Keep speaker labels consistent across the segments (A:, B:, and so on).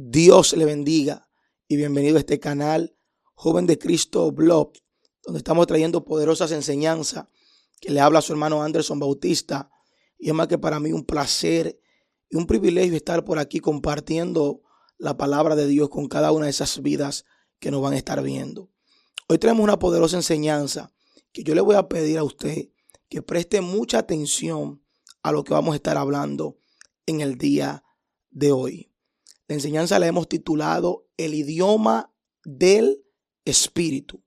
A: Dios le bendiga y bienvenido a este canal Joven de Cristo Blog, donde estamos trayendo poderosas enseñanzas que le habla a su hermano Anderson Bautista. Y es más que para mí un placer y un privilegio estar por aquí compartiendo la palabra de Dios con cada una de esas vidas que nos van a estar viendo. Hoy tenemos una poderosa enseñanza que yo le voy a pedir a usted que preste mucha atención a lo que vamos a estar hablando en el día de hoy. La enseñanza la hemos titulado El idioma del Espíritu.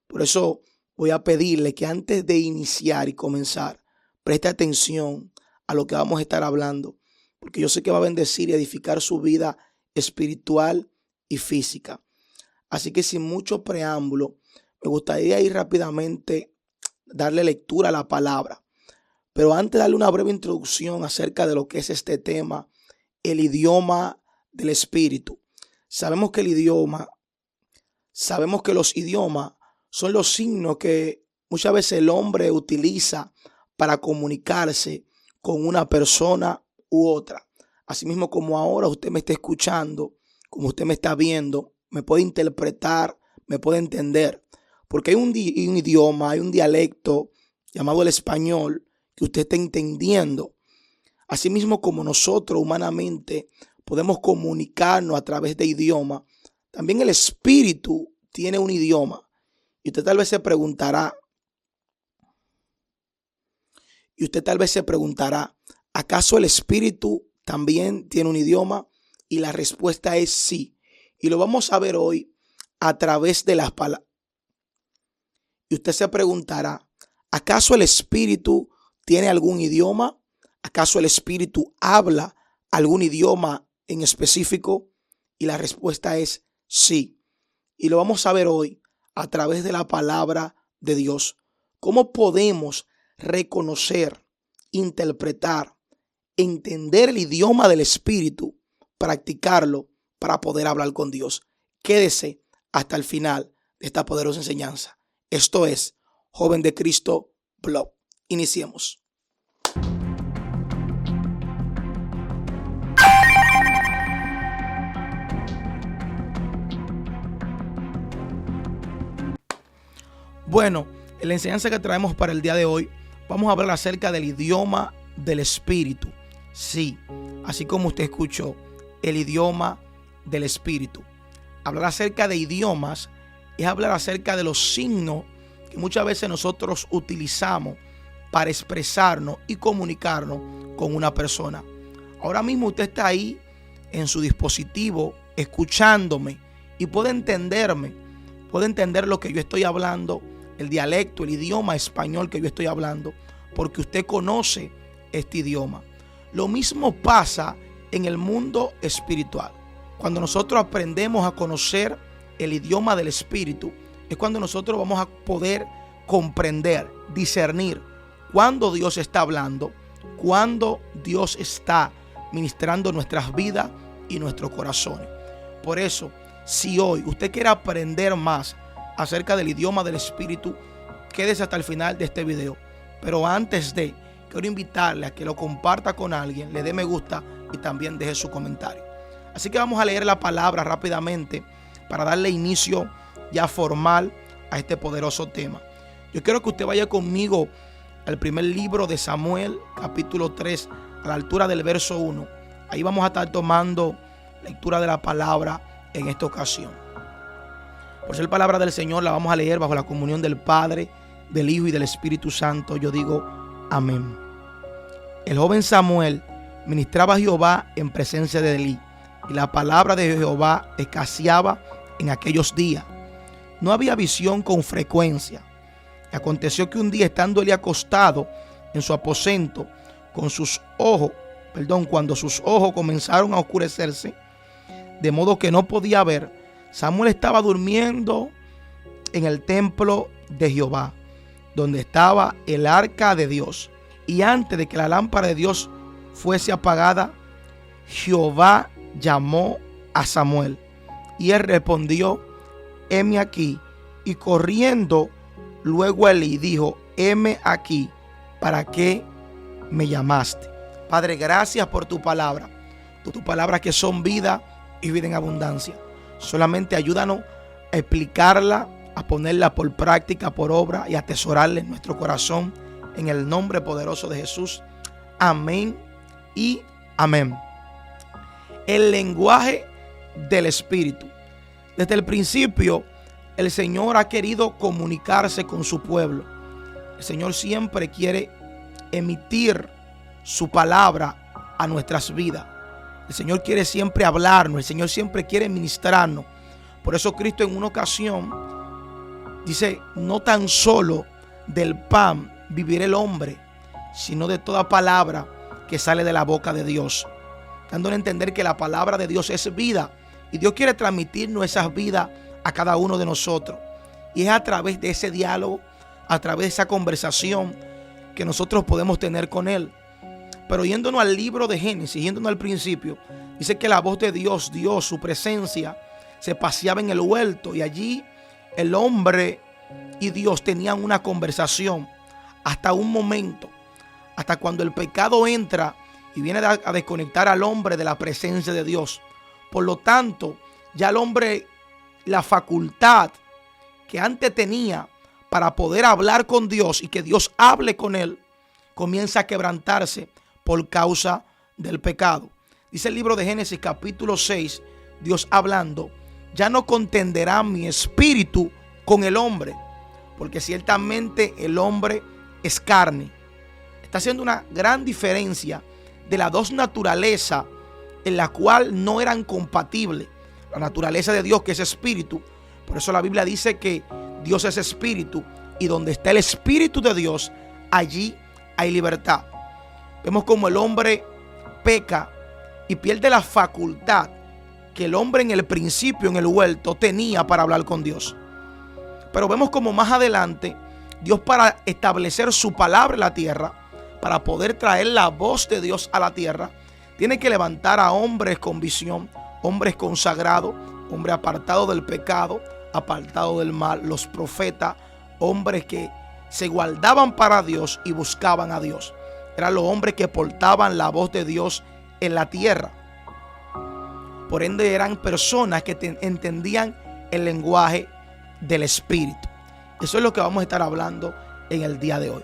A: Por eso voy a pedirle que antes de iniciar y comenzar, preste atención a lo que vamos a estar hablando, porque yo sé que va a bendecir y edificar su vida espiritual y física. Así que sin mucho preámbulo, me gustaría ir rápidamente darle lectura a la palabra. Pero antes de darle una breve introducción acerca de lo que es este tema, el idioma del Espíritu. Sabemos que los idiomas son los signos que muchas veces el hombre utiliza para comunicarse con una persona u otra. Asimismo, como ahora usted me está escuchando, como usted me está viendo, me puede interpretar, me puede entender. Porque hay un idioma, hay un dialecto llamado el español que usted está entendiendo. Asimismo, como nosotros humanamente podemos comunicarnos a través de idioma, también el Espíritu tiene un idioma. Y usted tal vez se preguntará, ¿acaso el Espíritu también tiene un idioma? Y la respuesta es sí. Y lo vamos a ver hoy a través de las palabras. Y usted se preguntará, ¿acaso el Espíritu tiene algún idioma? ¿Acaso el Espíritu habla algún idioma en específico? Y la respuesta es sí. Y lo vamos a ver hoy a través de la palabra de Dios. ¿Cómo podemos reconocer, interpretar, entender el idioma del Espíritu, practicarlo para poder hablar con Dios? Quédese hasta el final de esta poderosa enseñanza. Esto es Joven de Cristo Blog. Iniciemos. Bueno, en la enseñanza que traemos para el día de hoy, vamos a hablar acerca del idioma del Espíritu. Sí, así como usted escuchó, el idioma del Espíritu. Hablar acerca de idiomas es hablar acerca de los signos que muchas veces nosotros utilizamos para expresarnos y comunicarnos con una persona. Ahora mismo usted está ahí en su dispositivo escuchándome y puede entenderme, puede entender lo que yo estoy hablando, el dialecto, el idioma español que yo estoy hablando, porque usted conoce este idioma. Lo mismo pasa en el mundo espiritual. Cuando nosotros aprendemos a conocer el idioma del Espíritu, es cuando nosotros vamos a poder comprender, discernir cuándo Dios está hablando, cuándo Dios está ministrando nuestras vidas y nuestros corazones. Por eso, si hoy usted quiere aprender más acerca del idioma del Espíritu, quédese hasta el final de este video. Pero antes quiero invitarle a que lo comparta con alguien, le dé me gusta y también deje su comentario. Así que vamos a leer la palabra rápidamente para darle inicio ya formal a este poderoso tema. Yo quiero que usted vaya conmigo al primer libro de Samuel, capítulo 3, a la altura del verso 1. Ahí vamos a estar tomando lectura de la palabra en esta ocasión. Por ser palabra del Señor, la vamos a leer bajo la comunión del Padre, del Hijo y del Espíritu Santo. Yo digo amén. El joven Samuel ministraba a Jehová en presencia de Elí, y la palabra de Jehová escaseaba en aquellos días. No había visión con frecuencia. Y aconteció que un día, estando Elí acostado en su aposento, cuando sus ojos comenzaron a oscurecerse, de modo que no podía ver, Samuel estaba durmiendo en el templo de Jehová, donde estaba el arca de Dios. Y antes de que la lámpara de Dios fuese apagada, Jehová llamó a Samuel. Y él respondió: heme aquí. Y corriendo luego a Elí dijo: heme aquí, ¿para qué me llamaste? Padre, gracias por tu palabra. Tu palabras que son vida y vida en abundancia. Solamente ayúdanos a explicarla, a ponerla por práctica, por obra y a atesorarla en nuestro corazón, en el nombre poderoso de Jesús. Amén y amén. El lenguaje del Espíritu. Desde el principio, el Señor ha querido comunicarse con su pueblo. El Señor siempre quiere emitir su palabra a nuestras vidas. El Señor quiere siempre hablarnos, el Señor siempre quiere ministrarnos. Por eso Cristo en una ocasión dice: no tan solo del pan vivirá el hombre, sino de toda palabra que sale de la boca de Dios. Dándole a entender que la palabra de Dios es vida. Y Dios quiere transmitirnos esas vidas a cada uno de nosotros. Y es a través de ese diálogo, a través de esa conversación que nosotros podemos tener con Él. Pero yéndonos al libro de Génesis, yéndonos al principio, dice que la voz de Dios, su presencia, se paseaba en el huerto. Y allí el hombre y Dios tenían una conversación hasta un momento, hasta cuando el pecado entra y viene a desconectar al hombre de la presencia de Dios. Por lo tanto, ya el hombre, la facultad que antes tenía para poder hablar con Dios y que Dios hable con él, comienza a quebrantarse por causa del pecado. Dice el libro de Génesis capítulo 6, Dios hablando: ya no contenderá mi espíritu con el hombre, porque ciertamente el hombre es carne. Está haciendo una gran diferencia de las dos naturalezas en la cual no eran compatibles. La naturaleza de Dios, que es espíritu. Por eso la Biblia dice que Dios es espíritu, y donde está el espíritu de Dios, allí hay libertad. Vemos como el hombre peca y pierde la facultad que el hombre en el principio, en el huerto, tenía para hablar con Dios. Pero vemos como más adelante Dios, para establecer su palabra en la tierra, para poder traer la voz de Dios a la tierra, tiene que levantar a hombres con visión, hombres consagrados, hombres apartados del pecado, apartados del mal, los profetas, hombres que se guardaban para Dios y buscaban a Dios. Eran los hombres que portaban la voz de Dios en la tierra. Por ende, eran personas que entendían el lenguaje del Espíritu. Eso es lo que vamos a estar hablando en el día de hoy.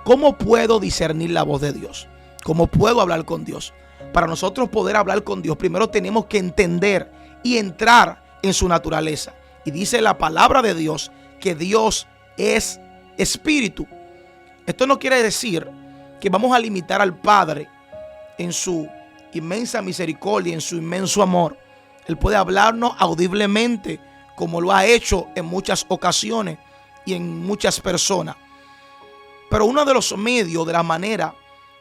A: ¿Cómo puedo discernir la voz de Dios? ¿Cómo puedo hablar con Dios? Para nosotros poder hablar con Dios, primero tenemos que entender y entrar en su naturaleza. Y dice la palabra de Dios que Dios es espíritu. Esto no quiere decir que vamos a limitar al Padre en su inmensa misericordia, en su inmenso amor. Él puede hablarnos audiblemente, como lo ha hecho en muchas ocasiones y en muchas personas. Pero uno de los medios, de la manera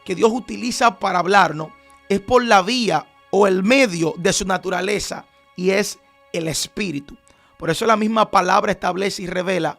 A: que Dios utiliza para hablarnos, es por la vía o el medio de su naturaleza, y es el Espíritu. Por eso la misma palabra establece y revela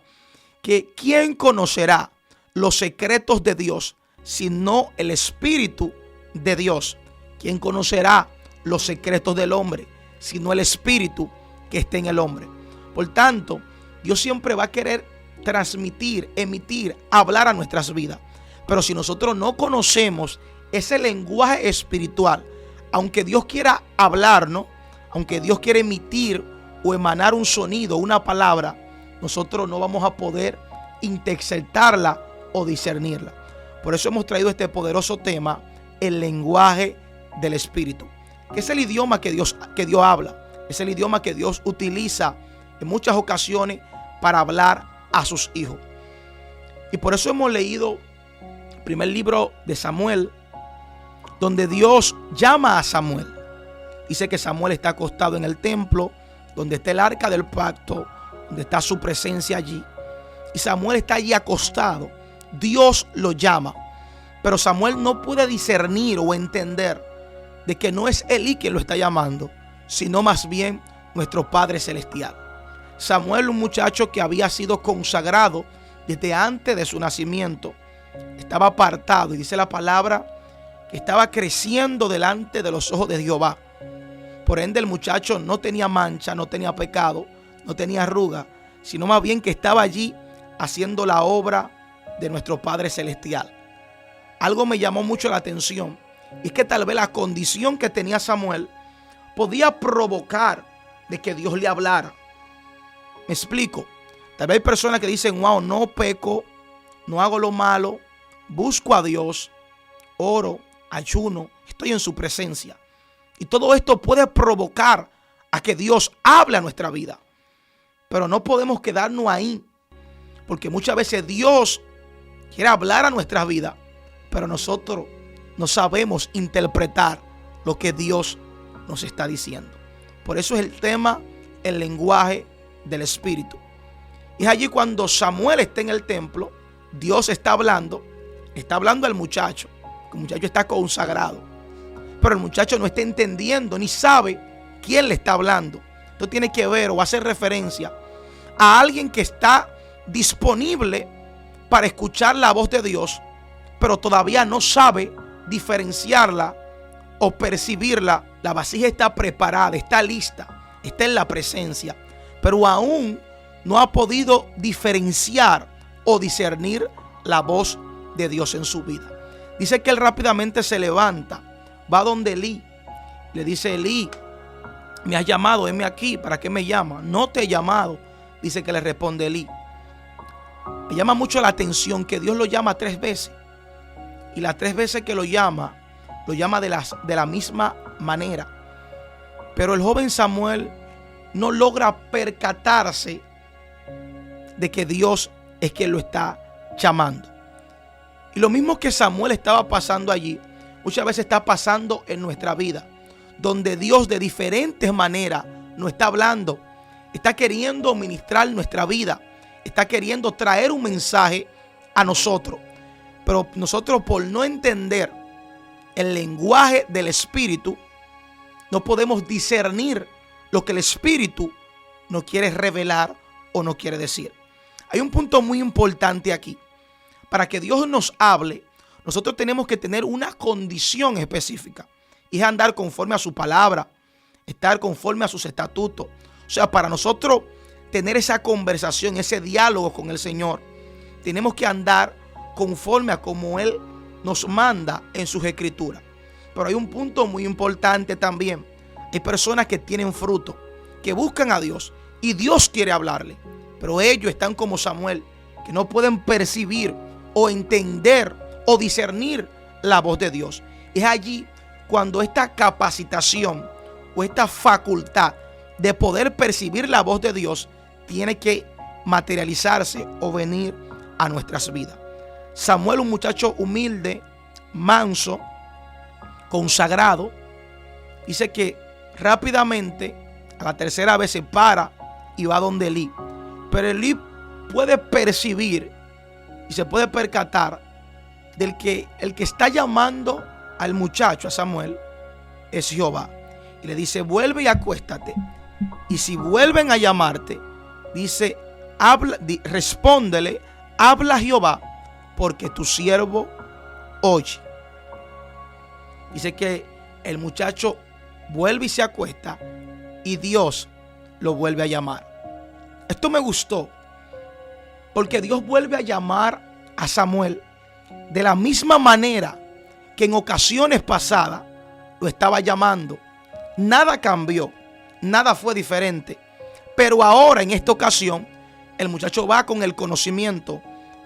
A: que ¿quién conocerá los secretos de Dios sino el Espíritu de Dios? ¿Quién conocerá los secretos del hombre sino el Espíritu que está en el hombre? Por tanto, Dios siempre va a querer transmitir, emitir, hablar a nuestras vidas. Pero si nosotros no conocemos ese lenguaje espiritual, aunque Dios quiera hablarnos, aunque Dios quiera emitir o emanar un sonido, una palabra, nosotros no vamos a poder interpretarla o discernirla. Por eso hemos traído este poderoso tema, el lenguaje del Espíritu, que es el idioma que Dios habla, es el idioma que Dios utiliza en muchas ocasiones para hablar a sus hijos. Y por eso hemos leído el primer libro de Samuel, donde Dios llama a Samuel. Dice que Samuel está acostado en el templo, donde está el arca del pacto, donde está su presencia allí. Y Samuel está allí acostado. Dios lo llama, pero Samuel no puede discernir o entender de que no es Elí quien lo está llamando, sino más bien nuestro Padre Celestial. Samuel, un muchacho que había sido consagrado desde antes de su nacimiento, estaba apartado, y dice la palabra que estaba creciendo delante de los ojos de Jehová. Por ende, el muchacho no tenía mancha, no tenía pecado, no tenía arruga, sino más bien que estaba allí haciendo la obra de nuestro Padre Celestial. Algo me llamó mucho la atención, y es que tal vez la condición que tenía Samuel podía provocar de que Dios le hablara. Me explico. Tal vez hay personas que dicen, wow, no peco, no hago lo malo, busco a Dios, oro, ayuno, estoy en su presencia. Y todo esto puede provocar a que Dios hable a nuestra vida. Pero no podemos quedarnos ahí, porque muchas veces Dios quiere hablar a nuestra vida, pero nosotros no sabemos interpretar lo que Dios nos está diciendo. Por eso es el tema, el lenguaje del Espíritu. Y es allí cuando Samuel está en el templo, Dios está hablando al muchacho. El muchacho está consagrado, pero el muchacho no está entendiendo ni sabe quién le está hablando. Esto tiene que ver o hacer referencia a alguien que está disponible para escuchar la voz de Dios, pero todavía no sabe diferenciarla o percibirla. La vasija está preparada, está lista, está en la presencia, pero aún no ha podido diferenciar o discernir la voz de Dios en su vida. Dice que él rápidamente se levanta, va donde Elí, le dice: Elí, me has llamado, heme aquí. ¿Para qué me llama? No te he llamado. Dice que le responde Elí. Me llama mucho la atención que Dios lo llama 3 veces. Y las 3 veces que lo llama de la misma manera. Pero el joven Samuel no logra percatarse de que Dios es quien lo está llamando. Y lo mismo que Samuel estaba pasando allí, muchas veces está pasando en nuestra vida, donde Dios de diferentes maneras nos está hablando, está queriendo ministrar nuestra vida, está queriendo traer un mensaje a nosotros. Pero nosotros, por no entender el lenguaje del Espíritu, no podemos discernir lo que el Espíritu nos quiere revelar o nos quiere decir. Hay un punto muy importante aquí. Para que Dios nos hable, nosotros tenemos que tener una condición específica. Y es andar conforme a su palabra, estar conforme a sus estatutos. O sea, para nosotros tener esa conversación, ese diálogo con el Señor, tenemos que andar conforme a como Él nos manda en sus escrituras. Pero hay un punto muy importante también. Hay personas que tienen fruto, que buscan a Dios y Dios quiere hablarle. Pero ellos están como Samuel, que no pueden percibir o entender o discernir la voz de Dios. Es allí cuando esta capacitación o esta facultad de poder percibir la voz de Dios tiene que materializarse o venir a nuestras vidas. Samuel, un muchacho humilde, manso, consagrado, dice que rápidamente a la 3ª vez se para y va donde Elí. Pero Elí puede percibir y se puede percatar del que el que está llamando al muchacho, a Samuel, es Jehová. Y le dice: vuelve y acuéstate. Y si vuelven a llamarte, dice, respóndele, habla Jehová, porque tu siervo oye. Dice que el muchacho vuelve y se acuesta y Dios lo vuelve a llamar. Esto me gustó, porque Dios vuelve a llamar a Samuel de la misma manera que en ocasiones pasadas lo estaba llamando. Nada cambió, nada fue diferente. Pero ahora, en esta ocasión, el muchacho va con el conocimiento,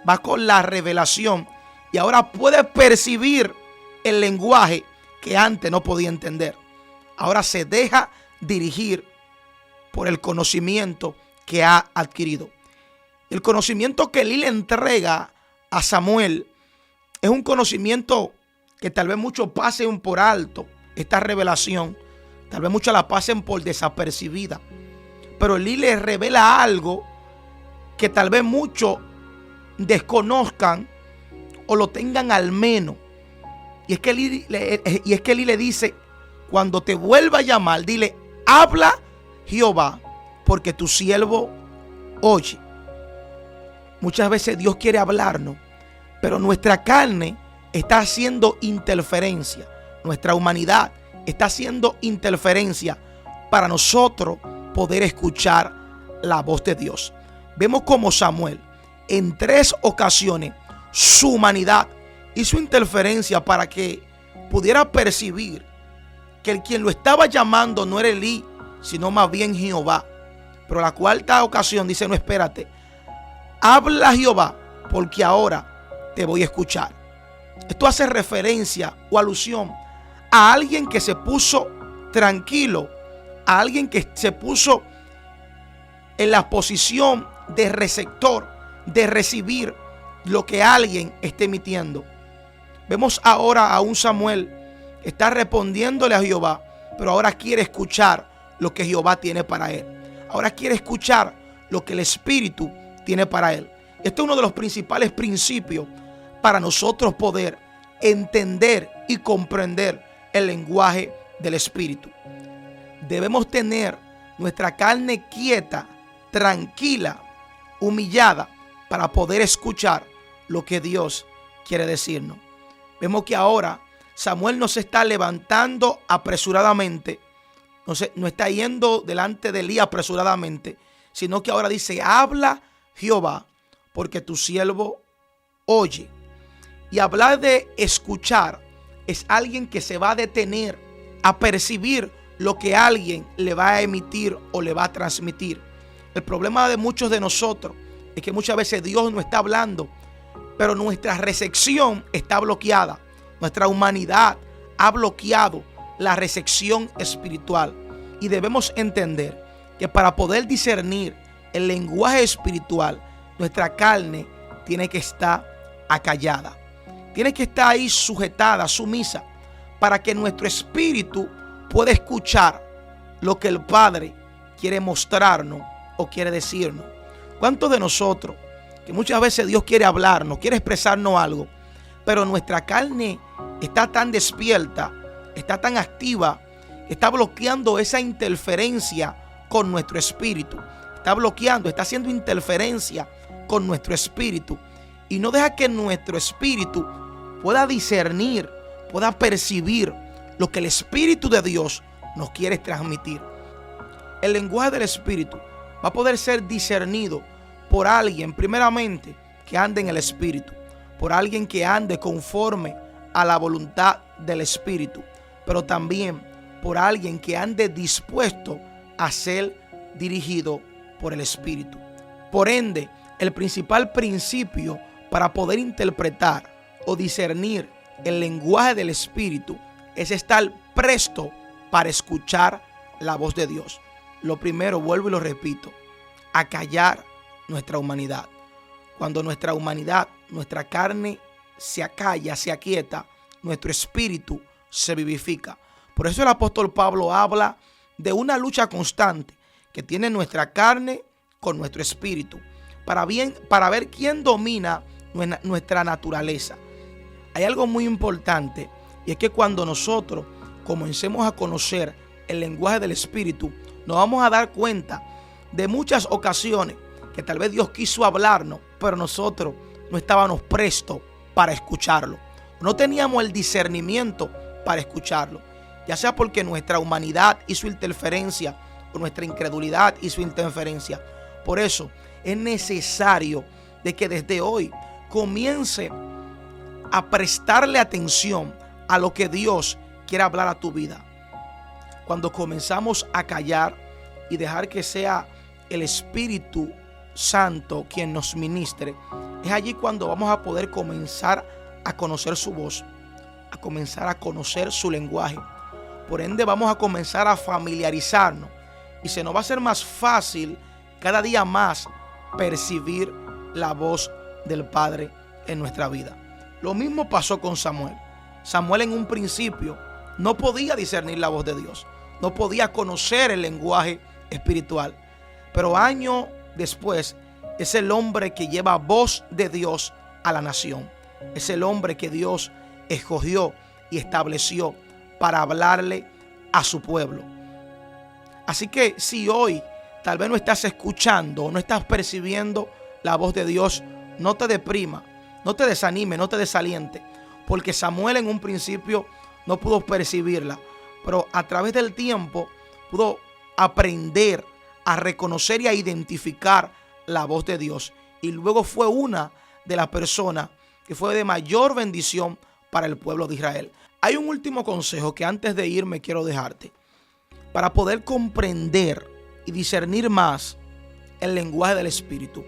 A: va con la revelación y ahora puede percibir el lenguaje que antes no podía entender. Ahora se deja dirigir por el conocimiento que ha adquirido. El conocimiento que Elí le entrega a Samuel es un conocimiento que tal vez muchos pasen por alto. Esta revelación, tal vez muchos la pasen por desapercibida. Pero Elí le revela algo que tal vez muchos desconozcan o lo tengan al menos. Y es que Elí le dice: cuando te vuelva a llamar, dile, habla Jehová, porque tu siervo oye. Muchas veces Dios quiere hablarnos, pero nuestra carne está haciendo interferencia. Nuestra humanidad está haciendo interferencia para nosotros poder escuchar la voz de Dios. Vemos como Samuel en 3 ocasiones su humanidad hizo interferencia para que pudiera percibir que el quien lo estaba llamando no era Elí, sino más bien Jehová. Pero la cuarta ocasión dice, no, espérate, habla Jehová, porque ahora te voy a escuchar. Esto hace referencia o alusión a alguien que se puso tranquilo, a alguien que se puso en la posición de receptor, de recibir lo que alguien esté emitiendo. Vemos ahora a un Samuel que está respondiéndole a Jehová, pero ahora quiere escuchar lo que Jehová tiene para él. Ahora quiere escuchar lo que el Espíritu tiene para él. Este es uno de los principales principios para nosotros poder entender y comprender el lenguaje del Espíritu. Debemos tener nuestra carne quieta, tranquila, humillada, para poder escuchar lo que Dios quiere decirnos. Vemos que ahora Samuel no se está levantando apresuradamente, no está yendo delante de Elí apresuradamente, sino que ahora dice, habla Jehová, porque tu siervo oye. Y hablar de escuchar es alguien que se va a detener a percibir lo que alguien le va a emitir o le va a transmitir. El problema de muchos de nosotros es que muchas veces Dios no está hablando, pero nuestra recepción está bloqueada. Nuestra humanidad ha bloqueado la recepción espiritual. Y debemos entender que para poder discernir el lenguaje espiritual, nuestra carne tiene que estar acallada. Tiene que estar ahí sujetada, sumisa, para que nuestro espíritu pueda escuchar lo que el Padre quiere mostrarnos o quiere decirnos. ¿Cuántos de nosotros, que muchas veces Dios quiere hablarnos, quiere expresarnos algo, pero nuestra carne está tan despierta, está tan activa, está bloqueando esa interferencia con nuestro espíritu? Está bloqueando, está haciendo interferencia con nuestro espíritu y no deja que nuestro espíritu pueda discernir, pueda percibir lo que el Espíritu de Dios nos quiere transmitir. El lenguaje del Espíritu va a poder ser discernido por alguien, primeramente, que ande en el Espíritu, por alguien que ande conforme a la voluntad del Espíritu, pero también por alguien que ande dispuesto a ser dirigido por el Espíritu. Por ende, el principal principio para poder interpretar o discernir el lenguaje del Espíritu es estar presto para escuchar la voz de Dios. Lo primero, vuelvo y lo repito, acallar nuestra humanidad. Cuando nuestra humanidad, nuestra carne se acalla, se aquieta, nuestro espíritu se vivifica. Por eso el apóstol Pablo habla de una lucha constante que tiene nuestra carne con nuestro espíritu, para ver quién domina nuestra naturaleza. Hay algo muy importante, y es que cuando nosotros comencemos a conocer el lenguaje del Espíritu, nos vamos a dar cuenta de muchas ocasiones que tal vez Dios quiso hablarnos, pero nosotros no estábamos prestos para escucharlo. No teníamos el discernimiento para escucharlo, ya sea porque nuestra humanidad hizo interferencia o nuestra incredulidad hizo interferencia. Por eso es necesario de que desde hoy comience a prestarle atención a lo que Dios quiere hablar a tu vida. Cuando comenzamos a callar y dejar que sea el Espíritu Santo quien nos ministre, es allí cuando vamos a poder comenzar a conocer su voz, a comenzar a conocer su lenguaje. Por ende vamos a comenzar a familiarizarnos y se nos va a hacer más fácil cada día más percibir la voz del Padre en nuestra vida. Lo mismo pasó con Samuel. Samuel en un principio no podía discernir la voz de Dios, no podía conocer el lenguaje espiritual, pero años después es el hombre que lleva voz de Dios a la nación. Es el hombre que Dios escogió y estableció para hablarle a su pueblo. Así que si hoy tal vez no estás escuchando o no estás percibiendo la voz de Dios, no te deprima, no te desanime, no te desaliente, porque Samuel en un principio no pudo percibirla, pero a través del tiempo pudo aprender a reconocer y a identificar la voz de Dios, y luego fue una de las personas que fue de mayor bendición para el pueblo de Israel. Hay un último consejo que antes de irme quiero dejarte. Para poder comprender y discernir más el lenguaje del Espíritu.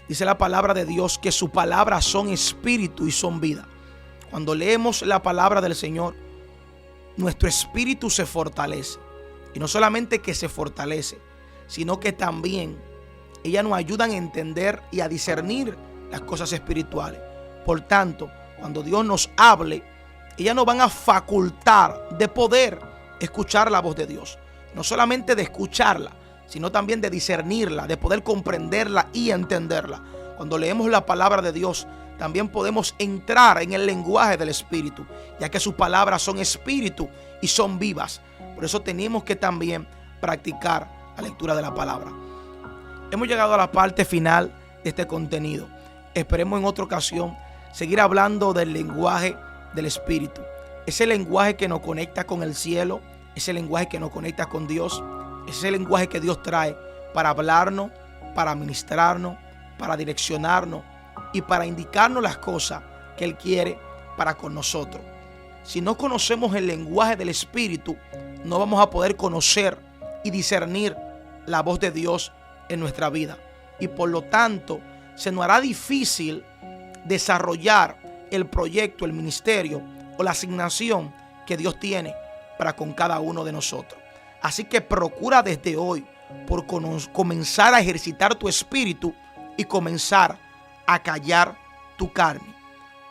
A: Dice la palabra de Dios que su palabra son espíritu y son vida. Cuando leemos la palabra del Señor, nuestro espíritu se fortalece. Y no solamente que se fortalece, sino que también ellas nos ayudan a entender y a discernir las cosas espirituales. Por tanto, cuando Dios nos hable, ellas nos van a facultar de poder escuchar la voz de Dios. No solamente de escucharla, sino también de discernirla, de poder comprenderla y entenderla. Cuando leemos la palabra de Dios, también podemos entrar en el lenguaje del Espíritu, ya que sus palabras son espíritu y son vivas. Por eso tenemos que también practicar la lectura de la palabra. Hemos llegado a la parte final de este contenido. Esperemos en otra ocasión seguir hablando del lenguaje del Espíritu. Ese lenguaje que nos conecta con el cielo, ese lenguaje que nos conecta con Dios, ese lenguaje que Dios trae para hablarnos, para ministrarnos, para direccionarnos y para indicarnos las cosas que Él quiere para con nosotros. Si no conocemos el lenguaje del Espíritu, no vamos a poder conocer y discernir la voz de Dios en nuestra vida. Y por lo tanto, se nos hará difícil desarrollar el proyecto, el ministerio o la asignación que Dios tiene para con cada uno de nosotros. Así que procura desde hoy por comenzar a ejercitar tu espíritu y comenzar a callar tu carne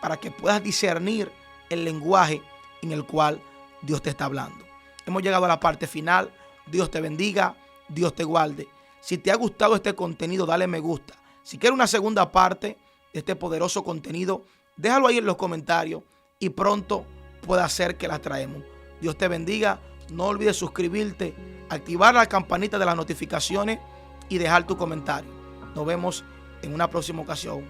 A: para que puedas discernir el lenguaje en el cual Dios te está hablando. Hemos llegado a la parte final. Dios te bendiga, Dios te guarde. Si te ha gustado este contenido, dale me gusta. Si quieres una segunda parte de este poderoso contenido, déjalo ahí en los comentarios y pronto puede ser que la traemos. Dios te bendiga. No olvides suscribirte, activar la campanita de las notificaciones y dejar tu comentario. Nos vemos en una próxima ocasión.